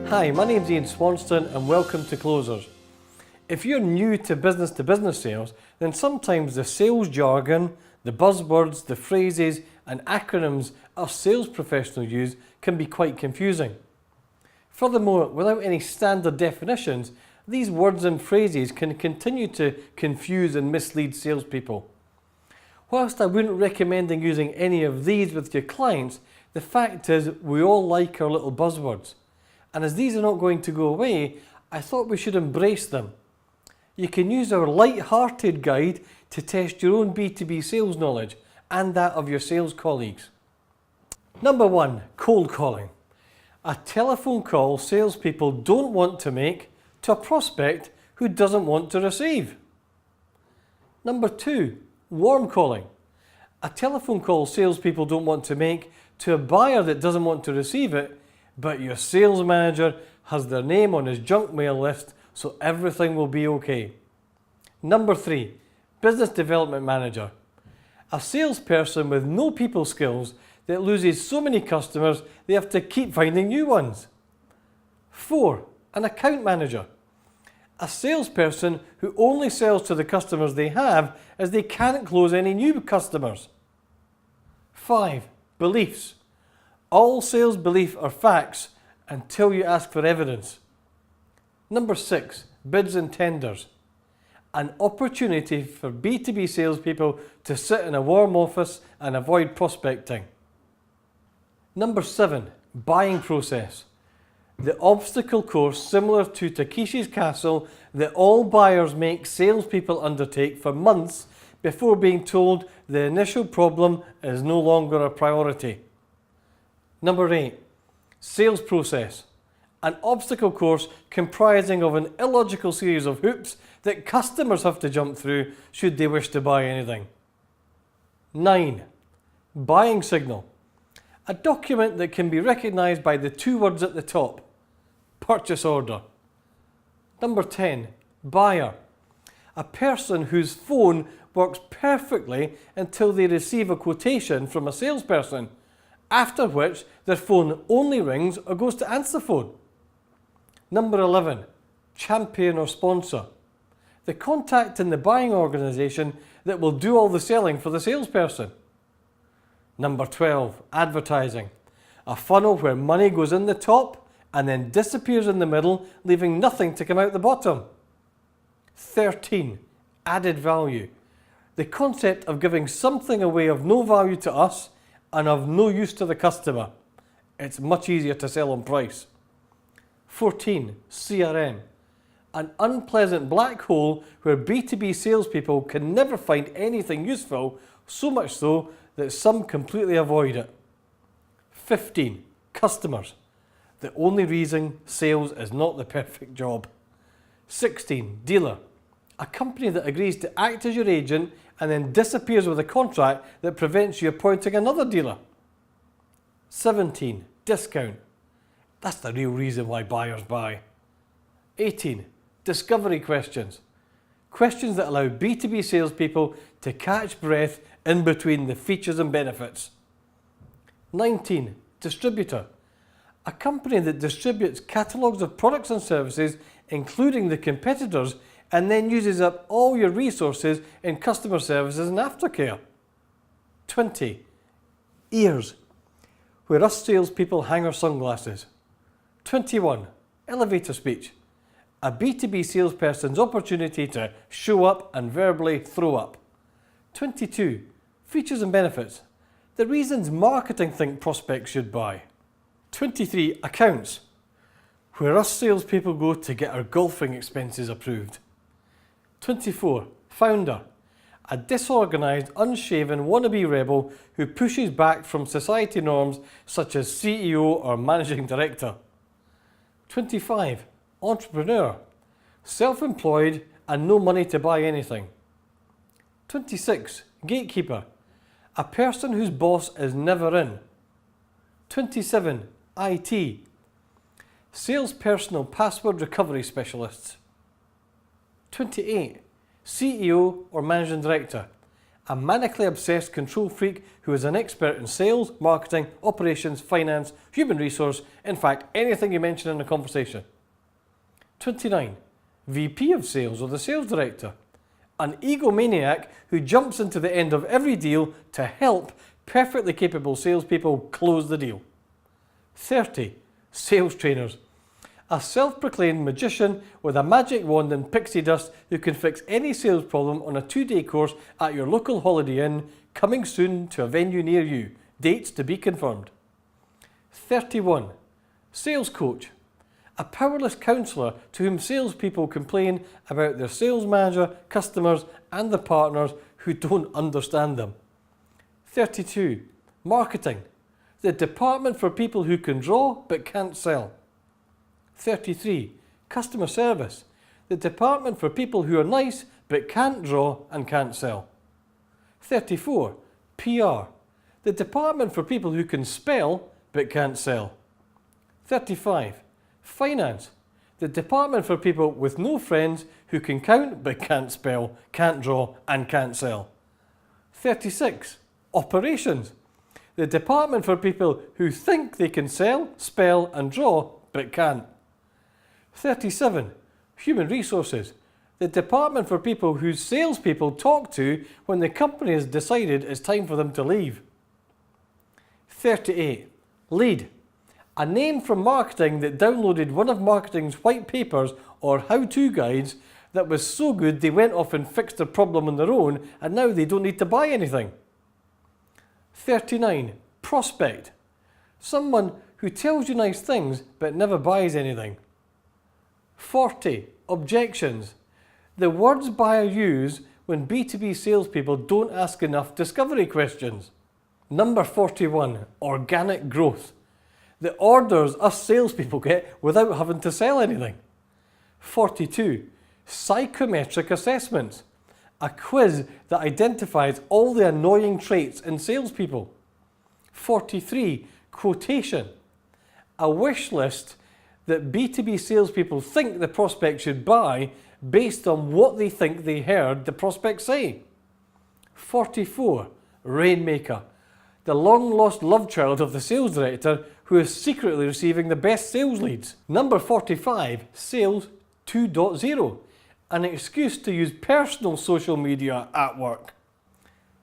Hi, my name's Ian Swanston and welcome to Klozers. If you're new to business sales, then sometimes the sales jargon, the buzzwords, the phrases and acronyms our sales professionals use can be quite confusing. Furthermore, without any standard definitions, these words and phrases can continue to confuse and mislead salespeople. Whilst I wouldn't recommend using any of these with your clients, the fact is we all like our little buzzwords. And as these are not going to go away, I thought we should embrace them. You can use our light-hearted guide to test your own B2B sales knowledge and that of your sales colleagues. Number 1, cold calling. A telephone call salespeople don't want to make to a prospect who doesn't want to receive. Number 2, warm calling. A telephone call salespeople don't want to make to a buyer that doesn't want to receive it, but your sales manager has their name on his junk mail list, so everything will be okay. Number 3, business development manager. A salesperson with no people skills that loses so many customers they have to keep finding new ones. 4, an account manager. A salesperson who only sells to the customers they have as they can't close any new customers. 5, beliefs. All sales beliefs are facts until you ask for evidence. Number 6, bids and tenders. An opportunity for B2B salespeople to sit in a warm office and avoid prospecting. Number 7, buying process. The obstacle course similar to Takeshi's Castle that all buyers make salespeople undertake for months before being told the initial problem is no longer a priority. Number 8, sales process. An obstacle course comprising of an illogical series of hoops that customers have to jump through should they wish to buy anything. 9, buying signal. A document that can be recognised by the 2 words at the top. Purchase order. Number 10, buyer. A person whose phone works perfectly until they receive a quotation from a salesperson, after which their phone only rings or goes to answer phone. Number 11, champion or sponsor. The contact in the buying organisation that will do all the selling for the salesperson. Number 12, advertising. A funnel where money goes in the top and then disappears in the middle, leaving nothing to come out the bottom. 13, added value. The concept of giving something away of no value to us and of no use to the customer. It's much easier to sell on price. 14, CRM. An unpleasant black hole where B2B salespeople can never find anything useful, so much so that some completely avoid it. 15, customers. The only reason sales is not the perfect job. 16, dealer. A company that agrees to act as your agent and then disappears with a contract that prevents you appointing another dealer. 17, discount. That's the real reason why buyers buy. 18, discovery questions. Questions that allow B2B salespeople to catch breath in between the features and benefits. 19, distributor. A company that distributes catalogues of products and services, including the competitors, and then uses up all your resources in customer services and aftercare. 20, ears, where us salespeople hang our sunglasses. 21, elevator speech. A B2B salesperson's opportunity to show up and verbally throw up. 22, features and benefits. The reasons marketing think prospects should buy. 23, accounts, where us salespeople go to get our golfing expenses approved. 24, founder. A disorganised, unshaven wannabe rebel who pushes back from society norms such as CEO or managing director. 25, entrepreneur. Self-employed and no money to buy anything. 26, gatekeeper. A person whose boss is never in. 27, IT. Sales personnel password recovery specialists. 28, CEO or managing director. A manically obsessed control freak who is an expert in sales, marketing, operations, finance, human resource, in fact, anything you mention in a conversation. 29. VP of sales or the sales director. An egomaniac who jumps into the end of every deal to help perfectly capable salespeople close the deal. 30. Sales trainers. A self-proclaimed magician with a magic wand and pixie dust who can fix any sales problem on a 2-day course at your local Holiday Inn, coming soon to a venue near you. Dates to be confirmed. 31. Sales coach. A powerless counsellor to whom salespeople complain about their sales manager, customers and the partners who don't understand them. 32. Marketing. The department for people who can draw but can't sell. 33. Customer service. The department for people who are nice but can't draw and can't sell. 34. PR. The department for people who can spell but can't sell. 35. Finance. The department for people with no friends who can count but can't spell, can't draw and can't sell. 36. Operations. The department for people who think they can sell, spell and draw but can't. 37. Human resources. The department for people whose salespeople talk to when the company has decided it's time for them to leave. 38. Lead. A name from marketing that downloaded one of marketing's white papers or how-to guides that was so good they went off and fixed their problem on their own and now they don't need to buy anything. 39. Prospect. Someone who tells you nice things but never buys anything. 40. Objections. The words buyers use when B2B salespeople don't ask enough discovery questions. Number 41. Organic growth. The orders us salespeople get without having to sell anything. 42. Psychometric assessments. A quiz that identifies all the annoying traits in salespeople. 43. Quotation. A wish list that B2B salespeople think the prospect should buy based on what they think they heard the prospect say. 44. Rainmaker. The long-lost love child of the sales director who is secretly receiving the best sales leads. Number 45. Sales 2.0. An excuse to use personal social media at work.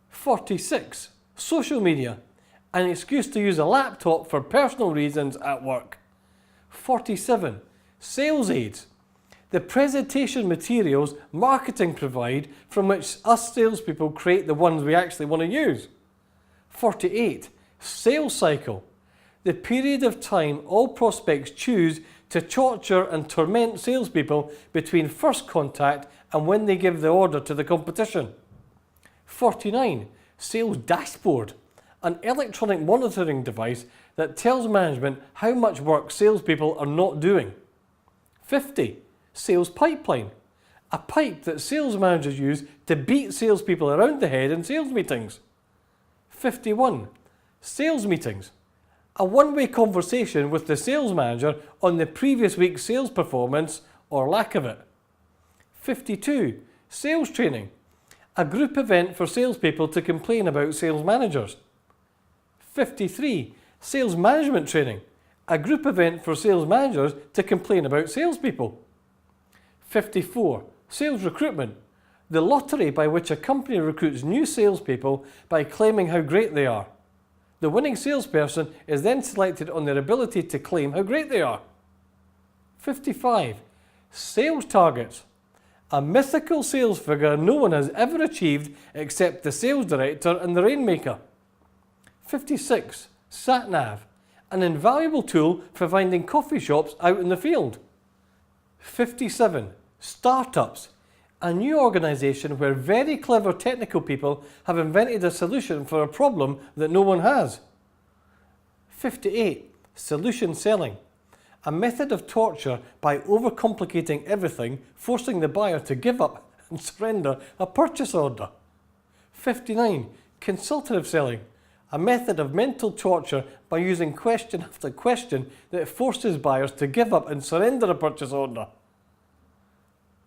46. Social media. An excuse to use a laptop for personal reasons at work. 47. Sales aids. The presentation materials marketing provide from which us salespeople create the ones we actually want to use. 48. Sales cycle. The period of time all prospects choose to torture and torment salespeople between first contact and when they give the order to the competition. 49. Sales dashboard. An electronic monitoring device that tells management how much work salespeople are not doing. 50. Sales pipeline. A pipe that sales managers use to beat salespeople around the head in sales meetings. 51. Sales meetings. A one-way conversation with the sales manager on the previous week's sales performance or lack of it. 52. Sales training. A group event for salespeople to complain about sales managers. 53. Sales management training. A group event for sales managers to complain about salespeople. 54. Sales recruitment. The lottery by which a company recruits new salespeople by claiming how great they are. The winning salesperson is then selected on their ability to claim how great they are. 55. Sales targets. A mythical sales figure no one has ever achieved except the sales director and the rainmaker. 56. SatNav. An invaluable tool for finding coffee shops out in the field. 57. Startups. A new organisation where very clever technical people have invented a solution for a problem that no one has. 58. Solution selling. A method of torture by overcomplicating everything, forcing the buyer to give up and surrender a purchase order. 59. Consultative selling. A method of mental torture by using question after question that forces buyers to give up and surrender a purchase order.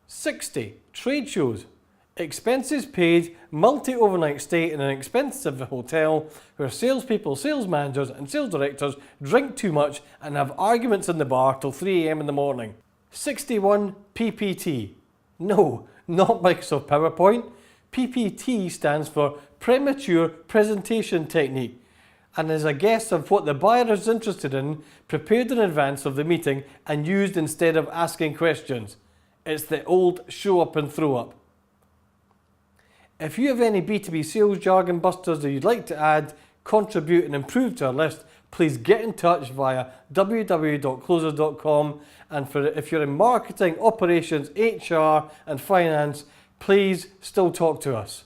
60. Trade shows. Expenses paid, multi-overnight stay in an expensive hotel where salespeople, sales managers and sales directors drink too much and have arguments in the bar till 3 AM in the morning. 61 PPT. No, not Microsoft PowerPoint. PPT stands for Premature Presentation Technique and is a guess of what the buyer is interested in, prepared in advance of the meeting and used instead of asking questions. It's the old show up and throw up. If you have any B2B Sales Jargon Busters that you'd like to add, contribute and improve to our list, please get in touch via www.klozers.com, and if you're in marketing, operations, HR and finance, please still talk to us.